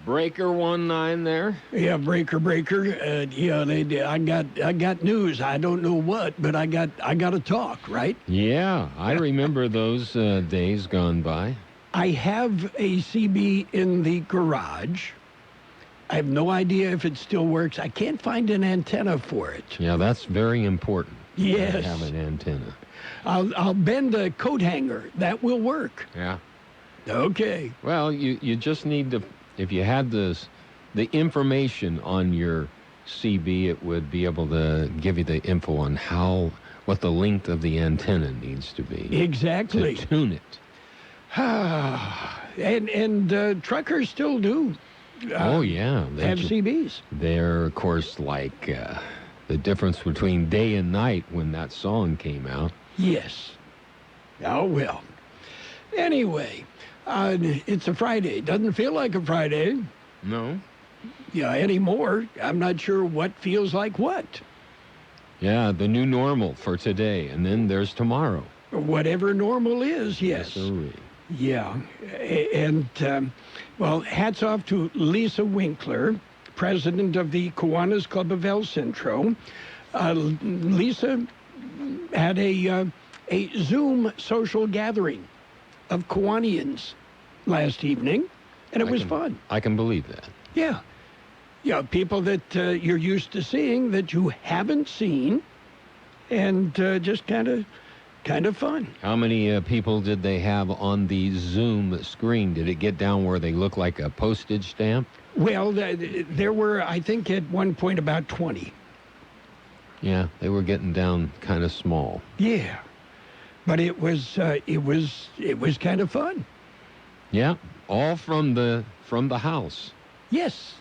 Breaker 19 there. Yeah, breaker. I got news. I don't know what, but I got to talk, right? Yeah, I remember those days gone by. I have a CB in the garage. I have no idea if it still works. I can't find an antenna for it. Yeah, that's very important. Yes. To have an antenna. I'll bend a coat hanger. That will work. Yeah. Okay. Well, you just need to, if you had the information on your CB, it would be able to give you the info on what the length of the antenna needs to be. Exactly. To tune it. and truckers still do. Oh, yeah. Have CBs. They're, of course, like the difference between day and night when that song came out. Yes. Oh, well. Anyway, it's a Friday. Doesn't feel like a Friday. No. Yeah, anymore. I'm not sure what feels like what. Yeah, the new normal for today, and then there's tomorrow. Whatever normal is, yes. Yes, yeah. And, well, hats off to Lisa Winkler, president of the Kiwanis Club of El Centro. Lisa had a Zoom social gathering of Kiwanians last evening, and it was fun. I can believe that. Yeah. Yeah, people that you're used to seeing that you haven't seen, and just kind of fun. How many people did they have on the Zoom screen? Did it get down where they look like a postage stamp? Well, there were, I think, at one point about 20. Yeah, they were getting down kind of small. Yeah, but it was kind of fun. Yeah, all from the house. Yes,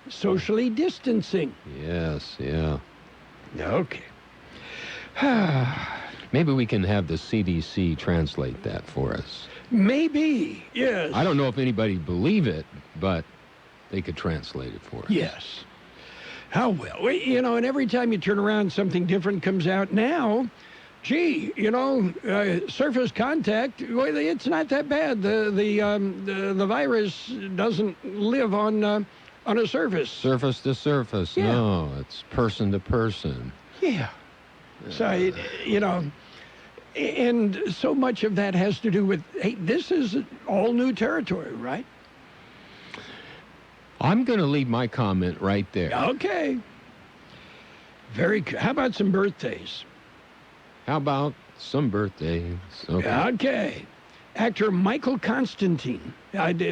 socially distancing. Yes, yeah. Okay. Maybe we can have the CDC translate that for us. Maybe, yes. I don't know if anybody believe it, but they could translate it for us. Yes. How well? You know, and every time you turn around, something different comes out. Now, gee, you know, surface contact, well, it's not that bad. The virus doesn't live on a surface. Surface to surface. Yeah. No, it's person to person. Yeah. So, you know, and so much of that has to do with, hey, this is all new territory, right? I'm going to leave my comment right there. Okay. How about some birthdays? How about some birthdays? Okay. Actor Michael Constantine,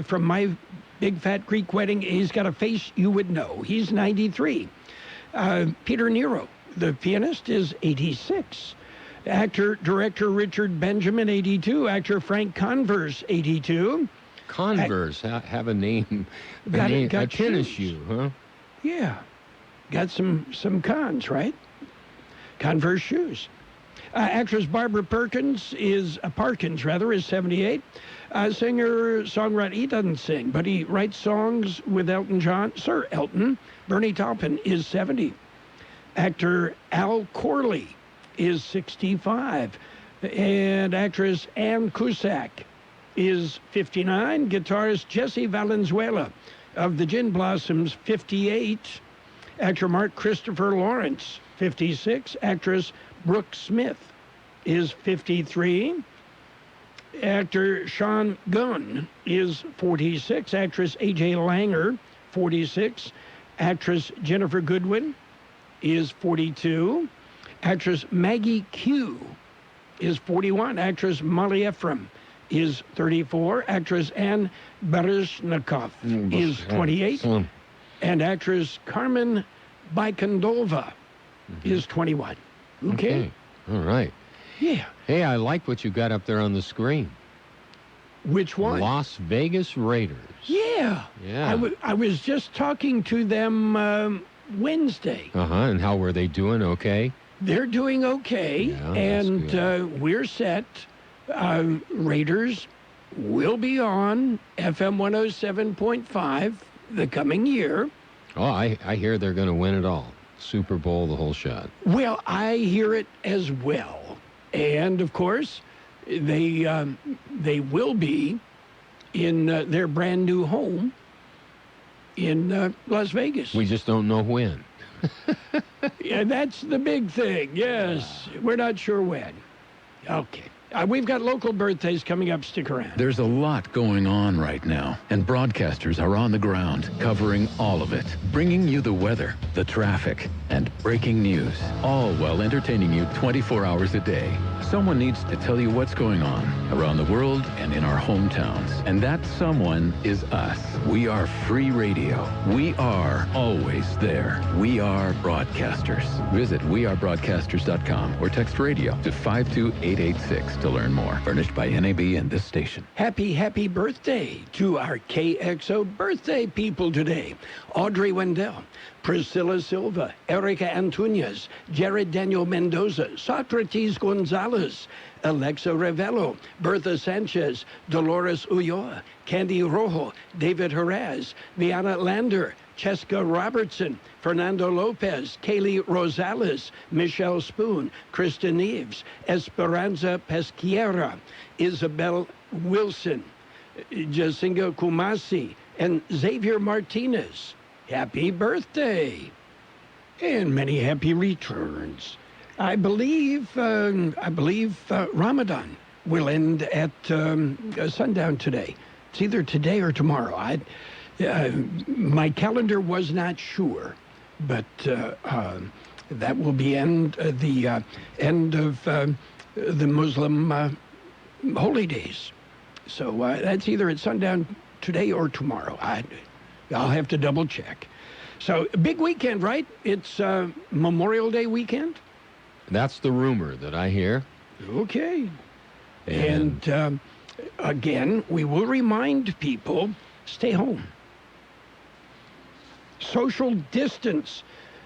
from My Big Fat Greek Wedding, he's got a face you would know. He's 93. Peter Nero, the pianist, is 86. Actor-director Richard Benjamin, 82. Actor Frank Converse, 82. Converse have a name. Got a tennis shoes. shoe, huh? Yeah. Got some cons, right? Converse shoes. Actress Barbara Parkins is 78. Singer-songwriter, he doesn't sing, but he writes songs with Elton John. Sir Elton. Bernie Taupin is 70. Actor Al Corley is 65. And actress Ann Cusack is 59. Guitarist Jesse Valenzuela of the Gin Blossoms, 58. Actor Mark Christopher Lawrence, 56. Actress Brooke Smith is 53. Actor Sean Gunn is 46. Actress A.J. Langer, 46. Actress Jennifer Goodwin is 42. Actress Maggie Q is 41. Actress Molly Ephraim is 34. Actress Anne Baryshnikov is 28. And actress Carmen Bykandova is 21. Okay. All right. Yeah. Hey, I like what you got up there on the screen. Which one? Las Vegas Raiders. Yeah. Yeah. I was just talking to them Wednesday. And how were they doing? Okay. They're doing okay. Yeah, and we're set. Raiders will be on FM 107.5 the coming year. Oh, I hear they're going to win it all. Super Bowl, the whole shot. Well, I hear it as well. And, of course, they will be in their brand new home in Las Vegas. We just don't know when. Yeah, that's the big thing. Yes, we're not sure when. Okay. We've got local birthdays coming up. Stick around. There's a lot going on right now, and broadcasters are on the ground covering all of it, bringing you the weather, the traffic, and breaking news, all while entertaining you 24 hours a day. Someone needs to tell you what's going on around the world and in our hometowns, and that someone is us. We are free radio. We are always there. We are broadcasters. Visit wearebroadcasters.com or text radio to 52886 to learn more. Furnished by NAB and this station. Happy birthday to our KXO birthday people today. Audrey Wendell, Priscilla Silva, Erica Antunes, Jared Daniel Mendoza, Socrates Gonzalez, Alexa Revello, Bertha Sanchez, Dolores Ulloa, Candy Rojo, David Herraz, Viana Lander, Cheska Robertson, Fernando Lopez, Kaylee Rosales, Michelle Spoon, Kristen Eves, Esperanza Pesquiera, Isabel Wilson, Jacinga Kumasi, and Xavier Martinez. Happy birthday! And many happy returns. I believe Ramadan will end at sundown today. It's either today or tomorrow. My calendar was not sure, but that will be the end of the Muslim holy days. So that's either at sundown today or tomorrow. I'll have to double check. So big weekend, right? It's Memorial Day weekend? That's the rumor that I hear. Okay. And again, we will remind people, stay home. Social distance.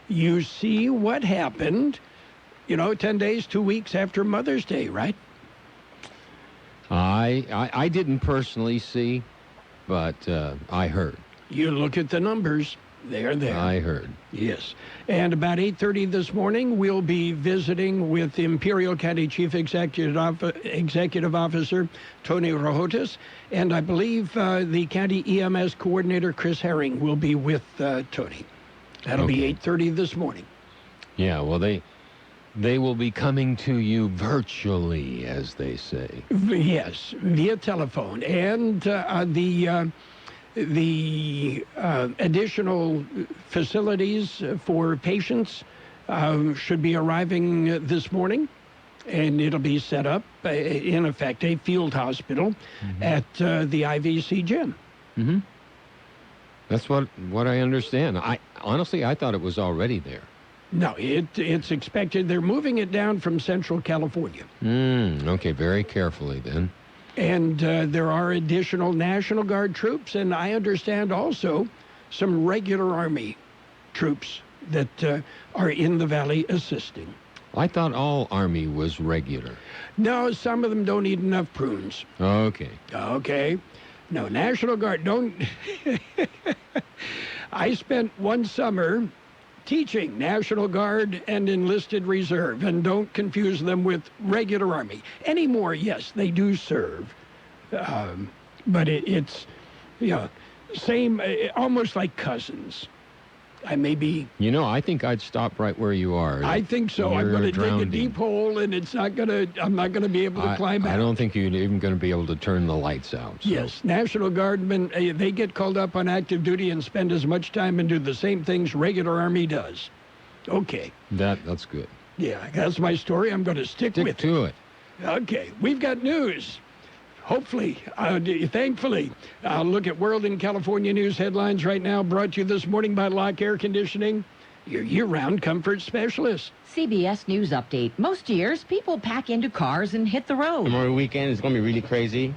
You see what happened, 10 days, 2 weeks after Mother's Day, right? I didn't personally see, but I heard. You look at the numbers. They're there. I heard. Yes. And about 8:30 this morning, we'll be visiting with Imperial County Chief Executive Officer Tony Rojotas, and I believe the County EMS Coordinator Chris Herring will be with Tony. That'll be 8:30 this morning. Yeah, well, they will be coming to you virtually, as they say. Yes, via telephone. And the additional facilities for patients should be arriving this morning, and it'll be set up, in effect, a field hospital at the IVC gym. Mm-hmm. That's what I understand. I thought it was already there. No, it's expected. They're moving it down from Central California. Okay, very carefully then. And there are additional National Guard troops, and I understand also some regular Army troops that are in the valley assisting. I thought all Army was regular. No, some of them don't eat enough prunes. Okay. Okay. No, National Guard don't. I spent one summer teaching National Guard and enlisted reserve, and don't confuse them with regular Army. Anymore, yes, they do serve, but it's, same, almost like cousins. I may be... I think I'd stop right where you are. I think so. I'm going to dig a deep hole, and I'm not going to be able to climb out. I don't think you're even going to be able to turn the lights out. So. Yes, National Guardmen, they get called up on active duty and spend as much time and do the same things regular Army does. Okay. That's good. Yeah, that's my story. I'm going to stick with it. Stick to it. Okay, we've got news. Hopefully, thankfully, I'll look at World and California news headlines right now, brought to you this morning by Lock Air Conditioning, your year-round comfort specialist. CBS News Update. Most years, people pack into cars and hit the road. Memorial weekend is going to be really crazy.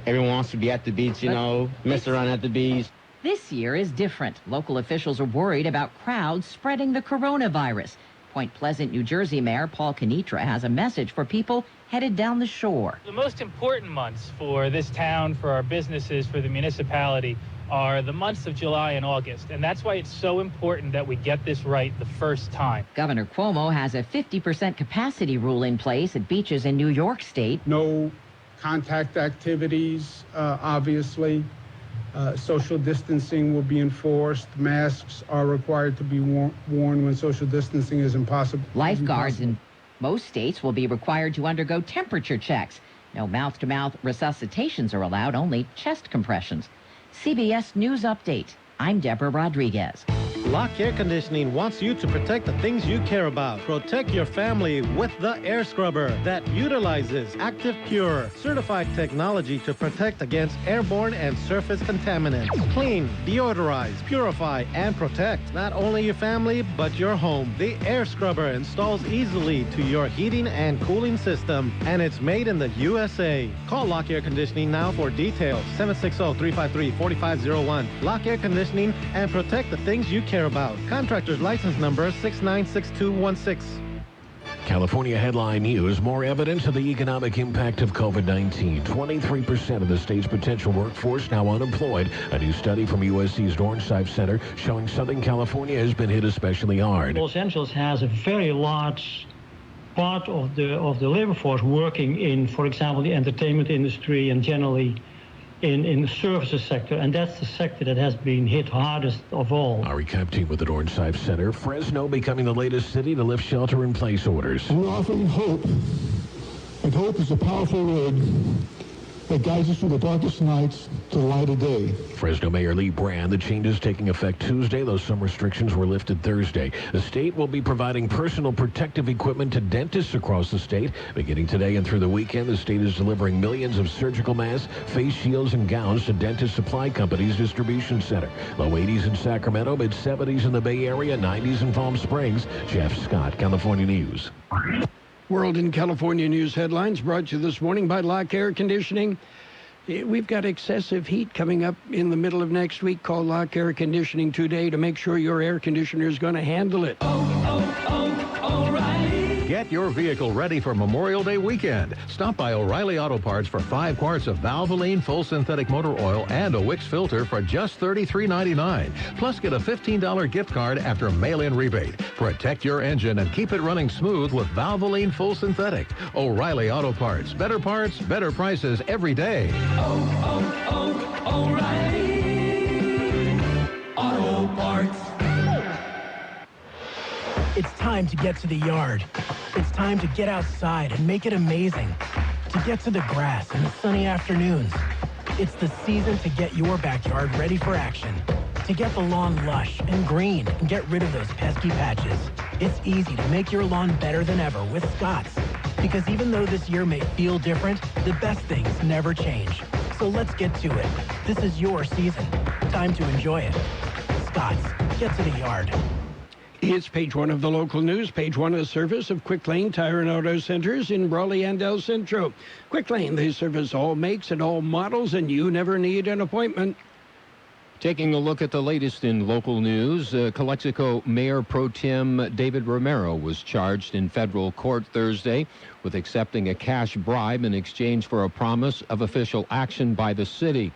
Everyone wants to be at the beach, mess around at the beach. This year is different. Local officials are worried about crowds spreading the coronavirus. Point Pleasant, New Jersey Mayor Paul Kenitra has a message for people headed down the shore. The most important months for this town, for our businesses, for the municipality, are the months of July and August. And that's why it's so important that we get this right the first time. Governor Cuomo has a 50% capacity rule in place at beaches in New York State. No contact activities, obviously. Social distancing will be enforced. Masks are required to be worn when social distancing is impossible. Lifeguards in most states will be required to undergo temperature checks. No mouth-to-mouth resuscitations are allowed, only chest compressions. CBS News Update. I'm Deborah Rodriguez. Lock Air Conditioning wants you to protect the things you care about. Protect your family with the air scrubber that utilizes Active Pure, certified technology to protect against airborne and surface contaminants. Clean, deodorize, purify, and protect not only your family, but your home. The air scrubber installs easily to your heating and cooling system, and it's made in the USA. Call Lock Air Conditioning now for details. 760-353-4501. Lock Air Conditioning, and protect the things you care about. Contractor's license number 696216. California headline news, more evidence of the economic impact of COVID-19. 23% of the state's potential workforce now unemployed. A new study from USC's Dornsife Center showing Southern California has been hit especially hard. Los Angeles has a very large part of the labor force working in, for example, the entertainment industry and generally in the services sector, and that's the sector that has been hit hardest of all. Our recap team with the Dornsife Center. Fresno becoming the latest city to lift shelter-in-place orders. We're offering hope, and hope is a powerful word that guides us through the darkest nights to the light of day. Fresno Mayor Lee Brand, the changes taking effect Tuesday, though some restrictions were lifted Thursday. The state will be providing personal protective equipment to dentists across the state. Beginning today and through the weekend, the state is delivering millions of surgical masks, face shields, and gowns to Dentist Supply Company's distribution center. Low 80s in Sacramento, mid 70s in the Bay Area, 90s in Palm Springs. Jeff Scott, California News. World in California News headlines brought to you this morning by Lock Air Conditioning. We've got excessive heat coming up in the middle of next week. Call Lock Air Conditioning today to make sure your air conditioner is going to handle it. O'Reilly. Get your vehicle ready for Memorial Day weekend. Stop by O'Reilly Auto Parts for 5 quarts of Valvoline full synthetic motor oil and a Wix filter for just $33.99. Plus, get a $15 gift card after mail-in rebate. Protect your engine and keep it running smooth with Valvoline full synthetic. O'Reilly Auto Parts. Better parts, better prices every day. O'Reilly Auto Parts. It's time to get to the yard. It's time to get outside and make it amazing. To get to the grass in the sunny afternoons. It's the season to get your backyard ready for action. To get the lawn lush and green and get rid of those pesky patches. It's easy to make your lawn better than ever with Scott's. Because even though this year may feel different, the best things never change. So let's get to it. This is your season. Time to enjoy it. Scott's. Get to the yard. It's page 1 of the local news. Page 1 is service of Quick Lane Tire and Auto Centers in Brawley and El Centro. Quick Lane, they service all makes and all models, and you never need an appointment. Taking a look at the latest in local news, Calexico Mayor Pro Tem David Romero was charged in federal court Thursday with accepting a cash bribe in exchange for a promise of official action by the city.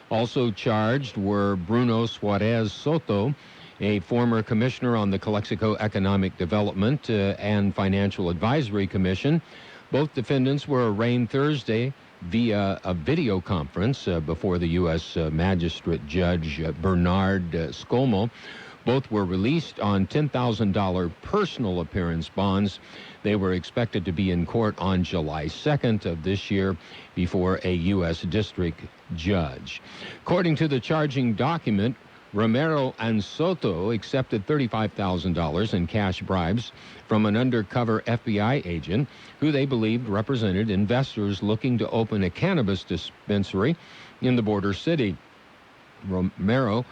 Also charged were Bruno Suarez Soto, a former commissioner on the Calexico Economic Development and Financial Advisory Commission. Both defendants were arraigned Thursday via a video conference before the U.S. Magistrate Judge Bernard Scomo. Both were released on $10,000 personal appearance bonds. They were expected to be in court on July 2nd of this year before a U.S. district judge. According to the charging document, Romero and Soto accepted $35,000 in cash bribes from an undercover FBI agent who they believed represented investors looking to open a cannabis dispensary in the border city. Romero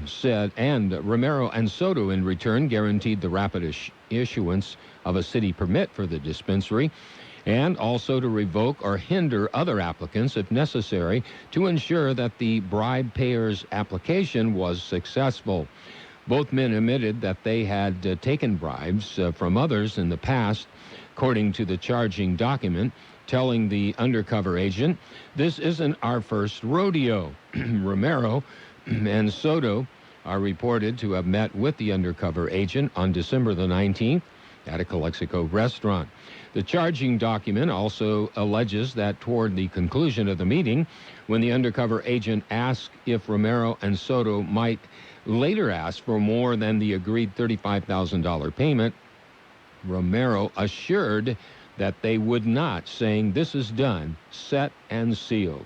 said, and Romero and Soto in return guaranteed the rapid issuance of a city permit for the dispensary, and also to revoke or hinder other applicants if necessary to ensure that the bribe payer's application was successful. Both men admitted that they had taken bribes from others in the past, according to the charging document, telling the undercover agent, "This isn't our first rodeo." Romero and Soto are reported to have met with the undercover agent on December the 19th at a Calexico restaurant. The charging document also alleges that toward the conclusion of the meeting, when the undercover agent asked if Romero and Soto might later ask for more than the agreed $35,000 payment, Romero assured that they would not, saying, "This is done, set and sealed."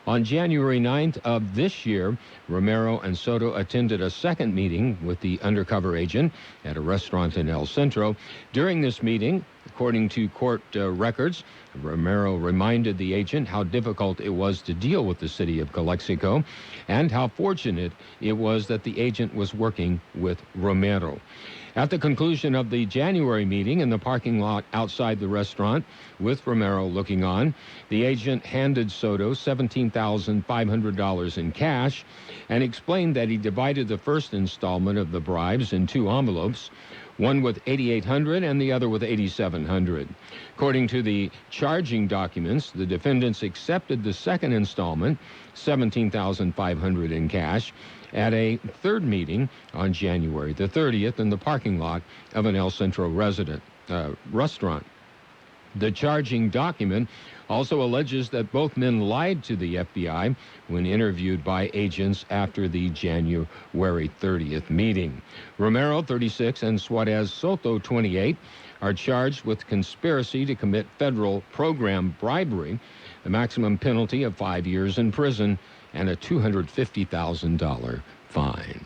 On January 9th of this year, Romero and Soto attended a second meeting with the undercover agent at a restaurant in El Centro. During this meeting, according to court records, Romero reminded the agent how difficult it was to deal with the city of Calexico and how fortunate it was that the agent was working with Romero. At the conclusion of the January meeting in the parking lot outside the restaurant, with Romero looking on, the agent handed Soto $17,500 in cash and explained that he divided the first installment of the bribes in two envelopes, one with $8,800 and the other with $8,700. According to the charging documents, the defendants accepted the second installment, $17,500 in cash, at a third meeting on January the 30th in the parking lot of an El Centro restaurant. The charging document also alleges that both men lied to the FBI when interviewed by agents after the January 30th meeting. Romero, 36, and Suarez Soto, 28, are charged with conspiracy to commit federal program bribery, the maximum penalty of 5 years in prison and a $250,000 fine.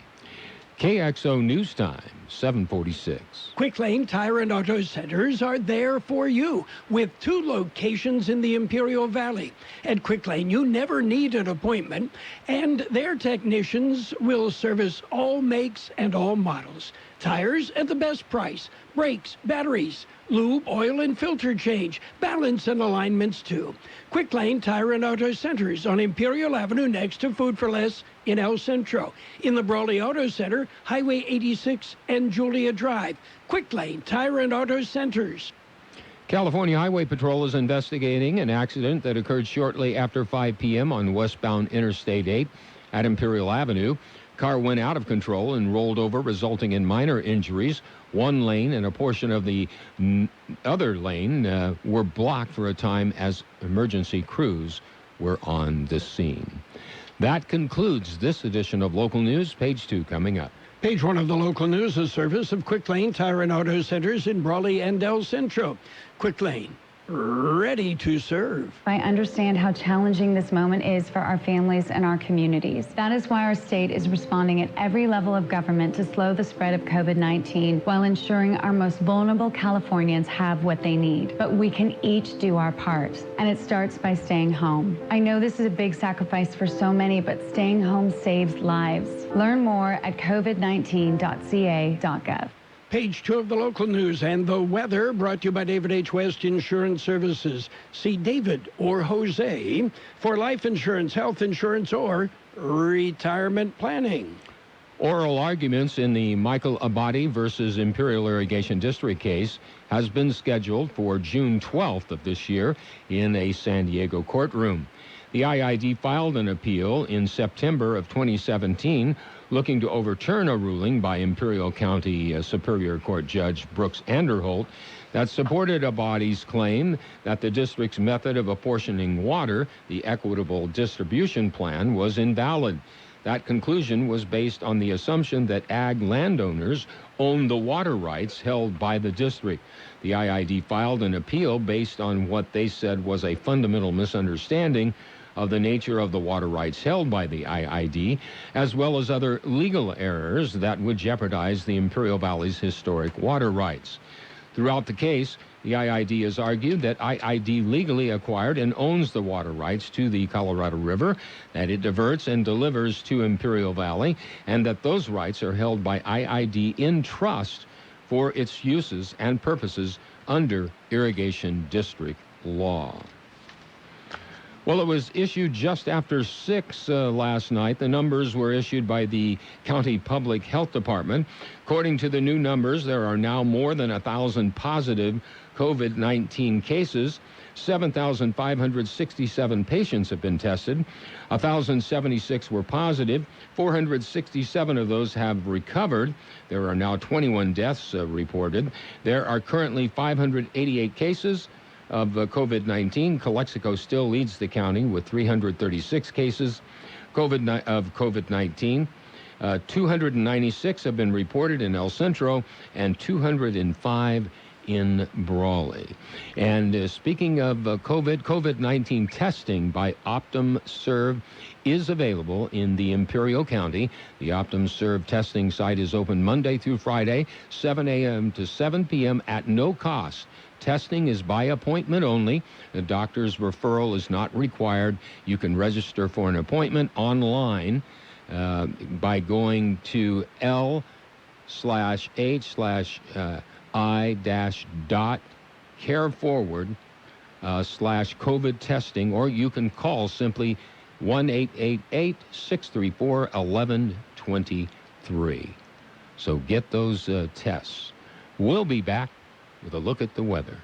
KXO News Time, 7:46. Quick Lane Tire and Auto Centers are there for you with 2 locations in the Imperial Valley. At Quick Lane, you never need an appointment, and their technicians will service all makes and all models. Tires at the best price, brakes, batteries, lube, oil, and filter change, balance and alignments too. Quick Lane Tire and Auto Centers on Imperial Avenue next to Food for Less in El Centro. In the Brawley Auto Center, Highway 86 and Julia Drive. Quick Lane Tire and Auto Centers. California Highway Patrol is investigating an accident that occurred shortly after 5 p.m. on westbound Interstate 8 at Imperial Avenue. Car went out of control and rolled over, resulting in minor injuries. One lane and a portion of the other lane were blocked for a time as emergency crews were on the scene. That concludes this edition of Local News. Page 2 coming up. Page 1 of the local news, a service of Quick Lane Tire and Auto Centers in Brawley and El Centro. Quick Lane, ready to serve. I understand how challenging this moment is for our families and our communities. That is why our state is responding at every level of government to slow the spread of COVID-19 while ensuring our most vulnerable Californians have what they need. But we can each do our part, and it starts by staying home. I know this is a big sacrifice for so many, but staying home saves lives. Learn more at covid19.ca.gov. Page 2 of the local news and the weather brought to you by David H. West Insurance Services. See David or Jose for life insurance, health insurance, or retirement planning. Oral arguments in the Michael Abadi versus Imperial Irrigation District case has been scheduled for June 12th of this year in a San Diego courtroom. The IID filed an appeal in September of 2017 looking to overturn a ruling by Imperial County Superior Court Judge Brooks Anderholt that supported Abadi's claim that the district's method of apportioning water, the equitable distribution plan, was invalid. That conclusion was based on the assumption that ag landowners own the water rights held by the district. The IID filed an appeal based on what they said was a fundamental misunderstanding of the nature of the water rights held by the IID, as well as other legal errors that would jeopardize the Imperial Valley's historic water rights. Throughout the case, the IID has argued that IID legally acquired and owns the water rights to the Colorado River, that it diverts and delivers to Imperial Valley, and that those rights are held by IID in trust for its uses and purposes under irrigation district law. Well, it was issued just after 6 last night. The numbers were issued by the County Public Health Department. According to the new numbers, there are now more than 1,000 positive COVID-19 cases. 7,567 patients have been tested. 1,076 were positive. 467 of those have recovered. There are now 21 deaths reported. There are currently 588 cases of COVID-19. Calexico still leads the county with 336 cases of COVID-19. 296 have been reported in El Centro and 205 in Brawley. And speaking of COVID-19 testing by OptumServe is available in the Imperial County. The OptumServe testing site is open Monday through Friday, 7 a.m. to 7 p.m. at no cost. Testing is by appointment only. The doctor's referral is not required. You can register for an appointment online by going to l/h/i-.careforward/COVID testing, or you can call simply 1-888-634-1123. So get those tests. We'll be back with a look at the weather.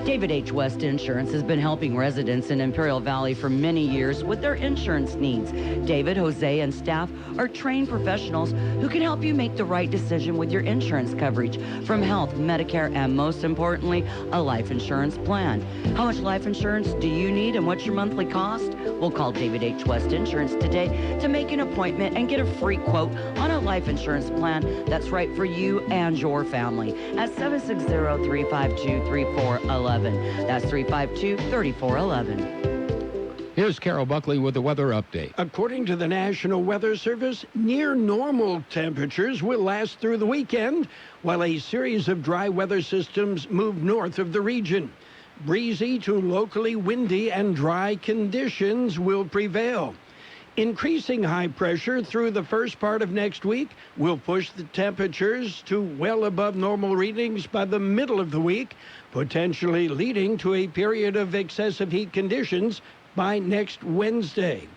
David H. West Insurance has been helping residents in Imperial Valley for many years with their insurance needs. David, Jose, and staff are trained professionals who can help you make the right decision with your insurance coverage, from health, Medicare, and most importantly, a life insurance plan. How much life insurance do you need and what's your monthly cost? We'll call David H. West Insurance today to make an appointment and get a free quote on a life insurance plan that's right for you and your family at 760-352-3411. That's 352-3411. Here's Carroll Buckley with the weather update. According to the National Weather Service, near normal temperatures will last through the weekend, while a series of dry weather systems move north of the region. Breezy to locally windy and dry conditions will prevail. Increasing high pressure through the first part of next week will push the temperatures to well above normal readings by the middle of the week, potentially leading to a period of excessive heat conditions by next Wednesday.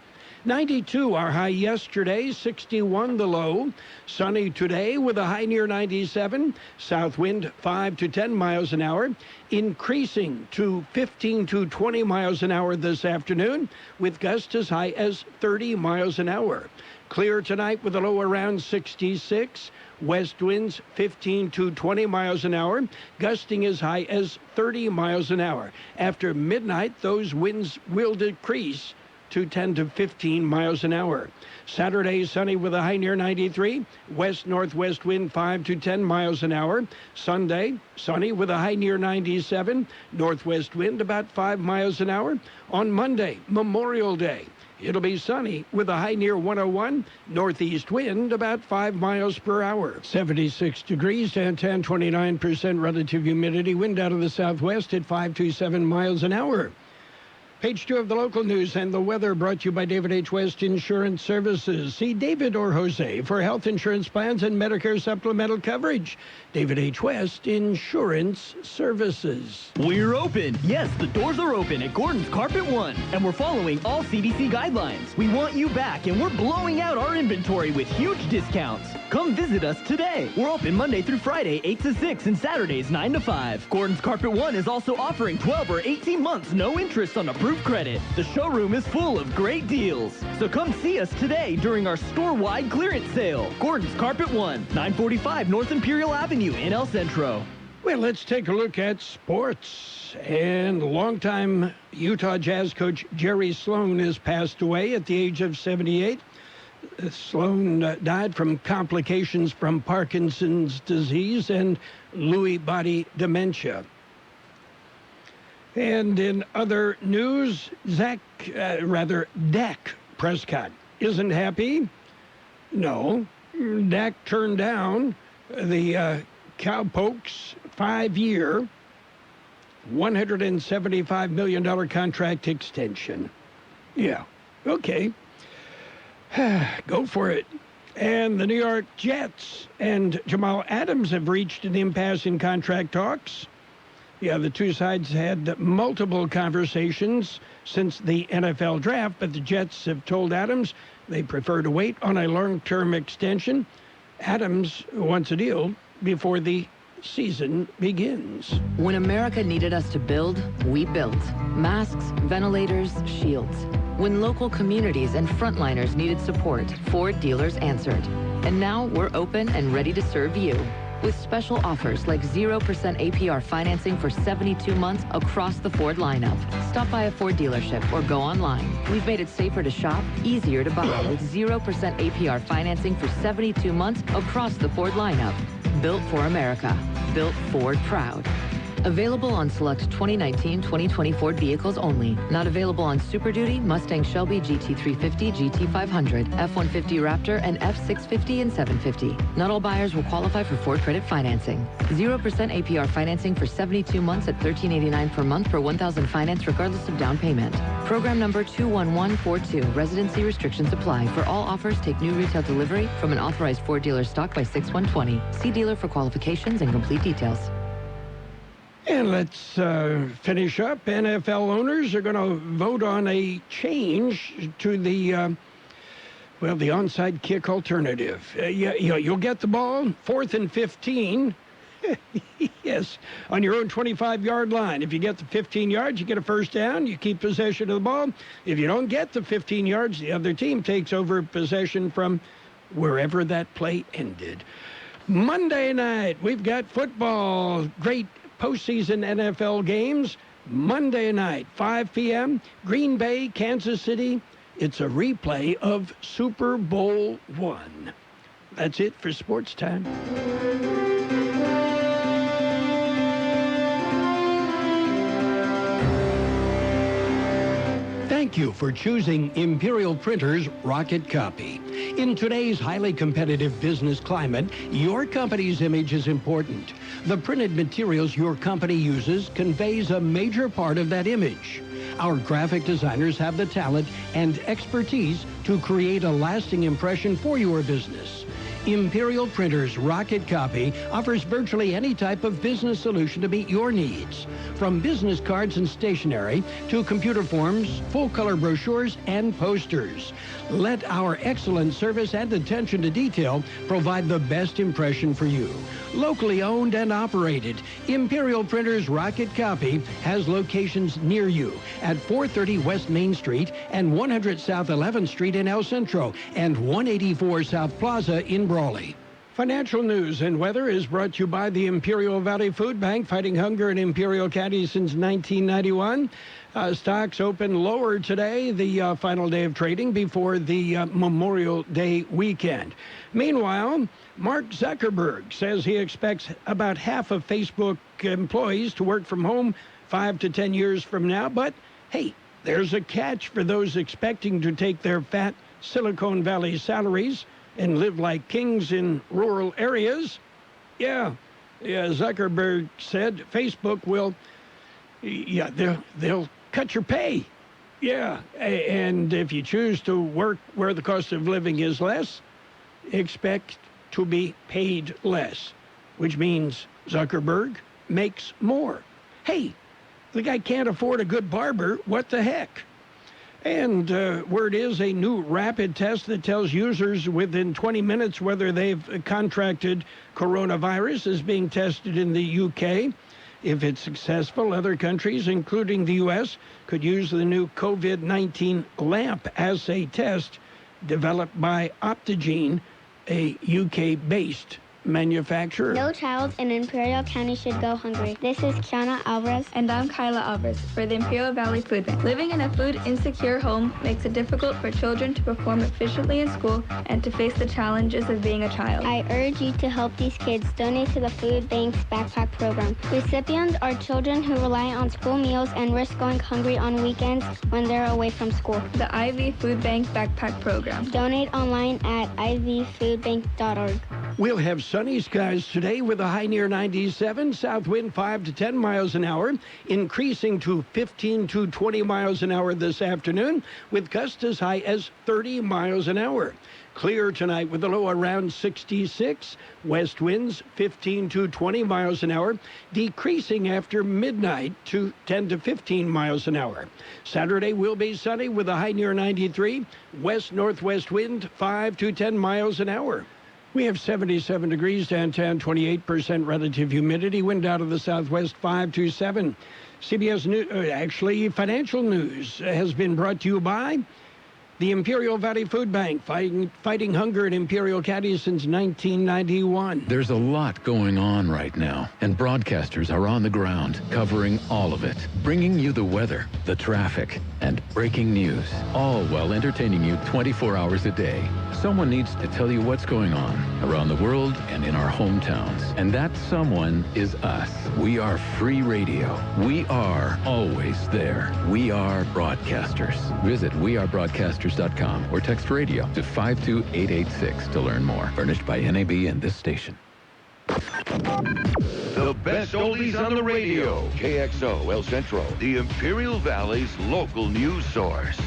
92 our high yesterday, 61 the low. Sunny today with a high near 97. South wind 5 to 10 miles an hour, increasing to 15 to 20 miles an hour this afternoon, with gusts as high as 30 miles an hour. Clear tonight with a low around 66. West winds 15 to 20 miles an hour, gusting as high as 30 miles an hour. After midnight, those winds will decrease to 10 to 15 miles an hour. Saturday, sunny with a high near 93. West-northwest wind 5 to 10 miles an hour. Sunday, sunny with a high near 97. Northwest wind about 5 miles an hour. On Monday, Memorial Day, it'll be sunny with a high near 101. Northeast wind about 5 miles per hour. 76 degrees and 29% relative humidity. Wind out of the southwest at 5 to 7 miles an hour. Page 2 of the local news and the weather brought to you by David H. West Insurance Services. See David or Jose for health insurance plans and Medicare supplemental coverage. David H. West Insurance Services. We're open. Yes, the doors are open at Gordon's Carpet One, and we're following all CDC guidelines. We want you back, and we're blowing out our inventory with huge discounts. Come visit us today. We're open Monday through Friday, 8 to 6, and Saturdays, 9 to 5. Gordon's Carpet One is also offering 12 or 18 months no interest on approved credit. The showroom is full of great deals. So come see us today during our store-wide clearance sale. Gordon's Carpet One, 945 North Imperial Avenue in El Centro. Well, let's take a look at sports. And longtime Utah Jazz coach Jerry Sloan has passed away at the age of 78. Sloan died from complications from Parkinson's disease and Lewy body dementia. And in other news, Dak Prescott isn't happy. No, Dak turned down the Cowpokes' 5-year, $175 million contract extension. Yeah, okay. Go for it. And the New York Jets and Jamal Adams have reached an impasse in contract talks. Yeah, the two sides had multiple conversations since the NFL draft, but the Jets have told Adams they prefer to wait on a long-term extension. Adams wants a deal before the season begins. When America needed us to build, we built. Masks, ventilators, shields. When local communities and frontliners needed support, Ford dealers answered. And now we're open and ready to serve you. With special offers like 0% APR financing for 72 months across the Ford lineup. Stop by a Ford dealership or go online. We've made it safer to shop, easier to buy with 0% APR financing for 72 months across the Ford lineup. Built for America. Built Ford proud. Available on select 2019-2020 Ford vehicles only. Not available on Super Duty, Mustang Shelby GT350, GT500, F-150 Raptor, and F-650 and 750. Not all buyers will qualify for Ford credit financing. 0% APR financing for 72 months at $13.89 per month per 1,000 finance regardless of down payment. Program number 21142. Residency restrictions apply. For all offers, take new retail delivery from an authorized Ford dealer stock by 6/1/20. See dealer for qualifications and complete details. And let's finish up. NFL owners are going to vote on a change to the onside kick alternative. You'll get the ball, 4th and 15. Yes, on your own 25-yard line. If you get the 15 yards, you get a first down. You keep possession of the ball. If you don't get the 15 yards, the other team takes over possession from wherever that play ended. Monday night, we've got football. Great postseason NFL games. Monday night, 5 p.m., Green Bay, Kansas City. It's a replay of Super Bowl I. That's it for Sports Time. Thank you for choosing Imperial Printers Rocket Copy. In today's highly competitive business climate, your company's image is important. The printed materials your company uses conveys a major part of that image. Our graphic designers have the talent and expertise to create a lasting impression for your business. Imperial Printers Rocket Copy offers virtually any type of business solution to meet your needs. From business cards and stationery to computer forms, full-color brochures, and posters. Let our excellent service and attention to detail provide the best impression for you. Locally owned and operated, Imperial Printers Rocket Copy has locations near you at 430 West Main Street and 100 South 11th Street in El Centro and 184 South Plaza in Brawley. Financial news and weather is brought to you by the Imperial Valley Food Bank, fighting hunger in Imperial County since 1991. Stocks open lower today, the final day of trading before the Memorial Day weekend. Meanwhile, Mark Zuckerberg says he expects about half of Facebook employees to work from home 5 to 10 years from now. But, hey, there's a catch for those expecting to take their fat Silicon Valley salaries and live like kings in rural areas. Yeah, Zuckerberg said Facebook will, they'll cut your pay. Yeah, and if you choose to work where the cost of living is less, expect to be paid less, which means Zuckerberg makes more. Hey, the guy can't afford a good barber. What the heck? And word is a new rapid test that tells users within 20 minutes whether they've contracted coronavirus is being tested in the UK. If it's successful, other countries, including the U.S., could use the new COVID-19 lamp assay test developed by Optigene, a UK-based manufacturer. No child in Imperial County should go hungry. This is Kiana Alvarez. And I'm Kyla Alvarez for the Imperial Valley Food Bank. Living in a food-insecure home makes it difficult for children to perform efficiently in school and to face the challenges of being a child. I urge you to help these kids. Donate to the Food Bank's backpack program. Recipients are children who rely on school meals and risk going hungry on weekends when they're away from school. The IV Food Bank Backpack Program. Donate online at ivfoodbank.org. We'll have sunny skies today with a high near 97, south wind 5 to 10 miles an hour, increasing to 15 to 20 miles an hour this afternoon, with gusts as high as 30 miles an hour. Clear tonight with a low around 66, west winds 15 to 20 miles an hour, decreasing after midnight to 10 to 15 miles an hour. Saturday will be sunny with a high near 93, west-northwest wind 5 to 10 miles an hour. We have 77 degrees downtown, 28% relative humidity, wind out of the southwest 527. CBS News, financial news has been brought to you by the Imperial Valley Food Bank, fighting hunger in Imperial County since 1991. There's a lot going on right now, and broadcasters are on the ground covering all of it, bringing you the weather, the traffic, and breaking news, all while entertaining you 24 hours a day. Someone needs to tell you what's going on around the world and in our hometowns, and that someone is us. We are free radio. We are always there. We are broadcasters. Visit wearebroadcasters.com or text radio to 52886 to learn more. Furnished by NAB and this station. The best oldies on the radio. KXO El Centro, the Imperial Valley's local news source.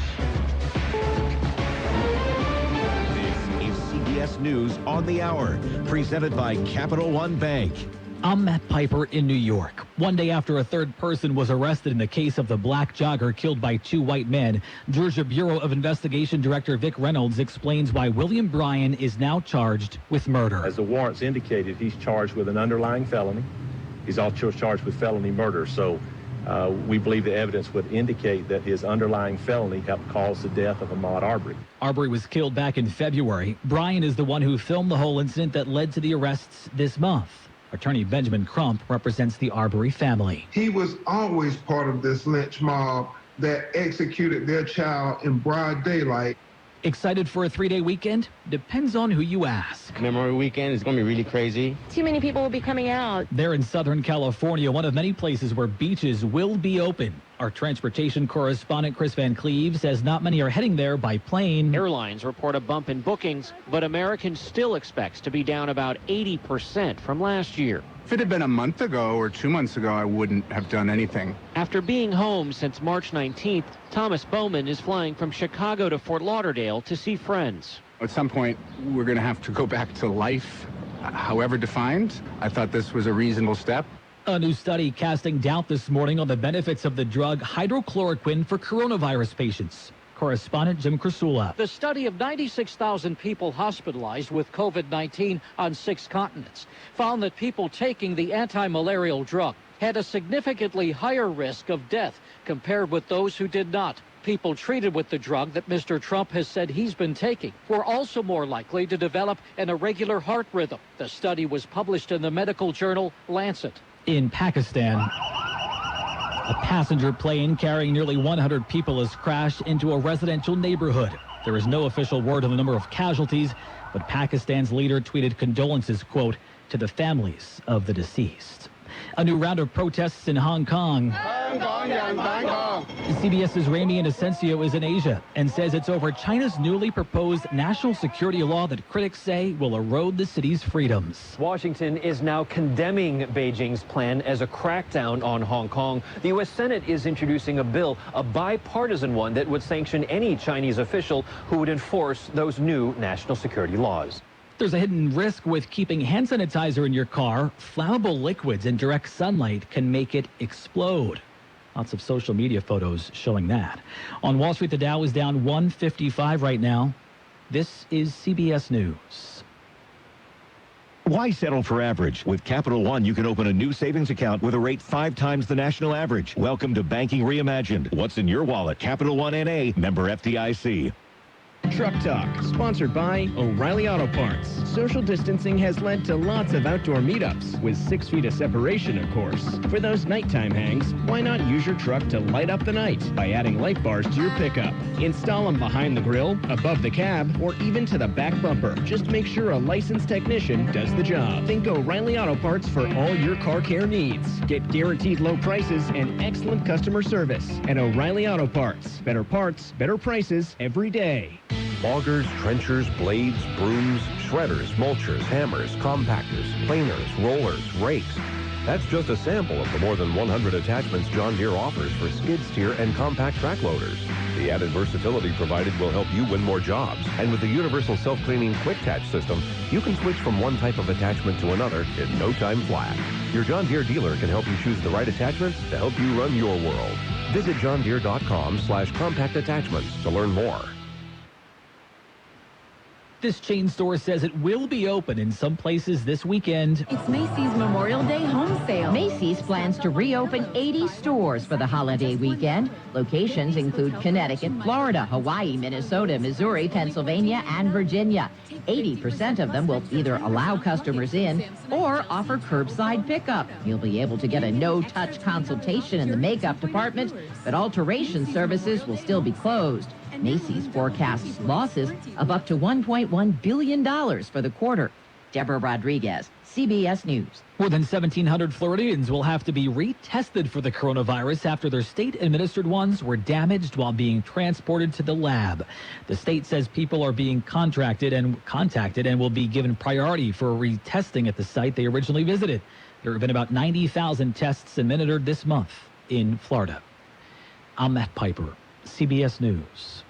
CBS News on the Hour, presented by Capital One Bank. I'm Matt Piper in New York. One day after a third person was arrested in the case of the black jogger killed by two white men, Georgia Bureau of Investigation Director Vic Reynolds explains why William Bryan is now charged with murder. As the warrants indicated, he's charged with an underlying felony. He's also charged with felony murder. So we believe the evidence would indicate that his underlying felony helped cause the death of Ahmaud Arbery. Arbery was killed back in February. Bryan is the one who filmed the whole incident that led to the arrests this month. Attorney Benjamin Crump represents the Arbery family. He was always part of this lynch mob that executed their child in broad daylight. Excited for a 3-day weekend? Depends on who you ask. Memorial weekend is going to be really crazy. Too many people will be coming out. They're in Southern California, one of many places where beaches will be open. Our transportation correspondent Chris Van Cleve says not many are heading there by plane. Airlines report a bump in bookings, but American still expects to be down about 80% from last year. If it had been a month ago or 2 months ago, I wouldn't have done anything. After being home since March 19th, Thomas Bowman is flying from Chicago to Fort Lauderdale to see friends. At some point, we're going to have to go back to life, however defined. I thought this was a reasonable step. A new study casting doubt this morning on the benefits of the drug hydrochloroquine for coronavirus patients. Correspondent Jim Krasula. The study of 96,000 people hospitalized with COVID-19 on 6 continents found that people taking the anti-malarial drug had a significantly higher risk of death compared with those who did not. People treated with the drug that Mr. Trump has said he's been taking were also more likely to develop an irregular heart rhythm. The study was published in the medical journal Lancet. In Pakistan, a passenger plane carrying nearly 100 people has crashed into a residential neighborhood. There is no official word on the number of casualties, but Pakistan's leader tweeted condolences, quote, to the families of the deceased. A new round of protests in Hong Kong. CBS's Ramy Inocencio is in Asia and says it's over China's newly proposed national security law that critics say will erode the city's freedoms. Washington is now condemning Beijing's plan as a crackdown on Hong Kong. The U.S. Senate is introducing a bill, a bipartisan one, that would sanction any Chinese official who would enforce those new national security laws. There's a hidden risk with keeping hand sanitizer in your car. Flammable liquids in direct sunlight can make it explode. Lots of social media photos showing that. On Wall Street, the Dow is down 155 right now. This is CBS News. Why settle for average? With Capital One, you can open a new savings account with a rate 5 times the national average. Welcome to Banking Reimagined. What's in your wallet? Capital One N.A., member FDIC. Truck Talk, sponsored by O'Reilly Auto Parts. Social distancing has led to lots of outdoor meetups, with 6 feet of separation, of course. For those nighttime hangs, why not use your truck to light up the night by adding light bars to your pickup? Install them behind the grill, above the cab, or even to the back bumper. Just make sure a licensed technician does the job. Think O'Reilly Auto Parts for all your car care needs. Get guaranteed low prices and excellent customer service at O'Reilly Auto Parts. Better parts, better prices every day. Loggers, trenchers, blades, brooms, shredders, mulchers, hammers, compactors, planers, rollers, rakes. That's just a sample of the more than 100 attachments John Deere offers for skid steer and compact track loaders. The added versatility provided will help you win more jobs. And with the universal self-cleaning quick attach system, you can switch from one type of attachment to another in no time flat. Your John Deere dealer can help you choose the right attachments to help you run your world. Visit johndeere.com/compact attachments to learn more. This chain store says it will be open in some places this weekend. It's Macy's Memorial Day home sale. Macy's plans to reopen 80 stores for the holiday weekend. Locations include Connecticut, Florida, Hawaii, Minnesota, Missouri, Pennsylvania, and Virginia. 80% of them will either allow customers in or offer curbside pickup. You'll be able to get a no-touch consultation in the makeup department, but alteration services will still be closed. Macy's forecasts losses of up to $1.1 billion for the quarter. Deborah Rodriguez, CBS News. More than 1,700 Floridians will have to be retested for the coronavirus after their state-administered ones were damaged while being transported to the lab. The state says people are being contacted and will be given priority for retesting at the site they originally visited. There have been about 90,000 tests administered this month in Florida. I'm Matt Piper, CBS News.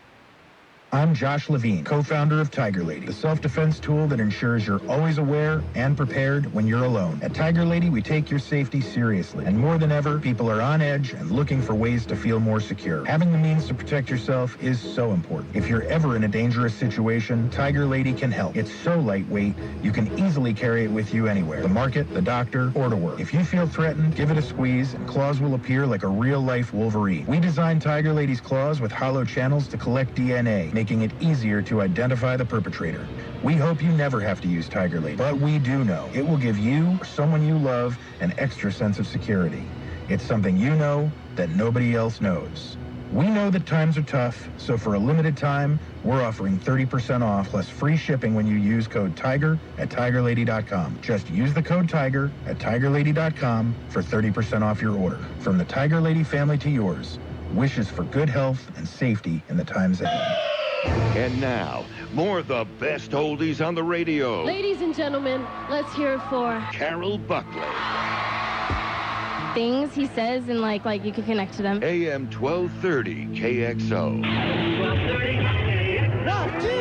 I'm Josh Levine, co-founder of Tiger Lady, the self-defense tool that ensures you're always aware and prepared when you're alone. At Tiger Lady, we take your safety seriously. And more than ever, people are on edge and looking for ways to feel more secure. Having the means to protect yourself is so important. If you're ever in a dangerous situation, Tiger Lady can help. It's so lightweight, you can easily carry it with you anywhere. The market, the doctor, or to work. If you feel threatened, give it a squeeze and claws will appear like a real-life Wolverine. We designed Tiger Lady's claws with hollow channels to collect DNA, making it easier to identify the perpetrator. We hope you never have to use Tiger Lady, but we do know it will give you or someone you love an extra sense of security. It's something you know that nobody else knows. We know that times are tough, so for a limited time, we're offering 30% off plus free shipping when you use code TIGER at TigerLady.com. Just use the code TIGER at TigerLady.com for 30% off your order. From the Tiger Lady family to yours, wishes for good health and safety in the times ahead. And now, more of the best oldies on the radio. Ladies and gentlemen, let's hear it for Carroll Buckley. Things he says and like you can connect to them. AM 1230 KXO. 1, 2, 3.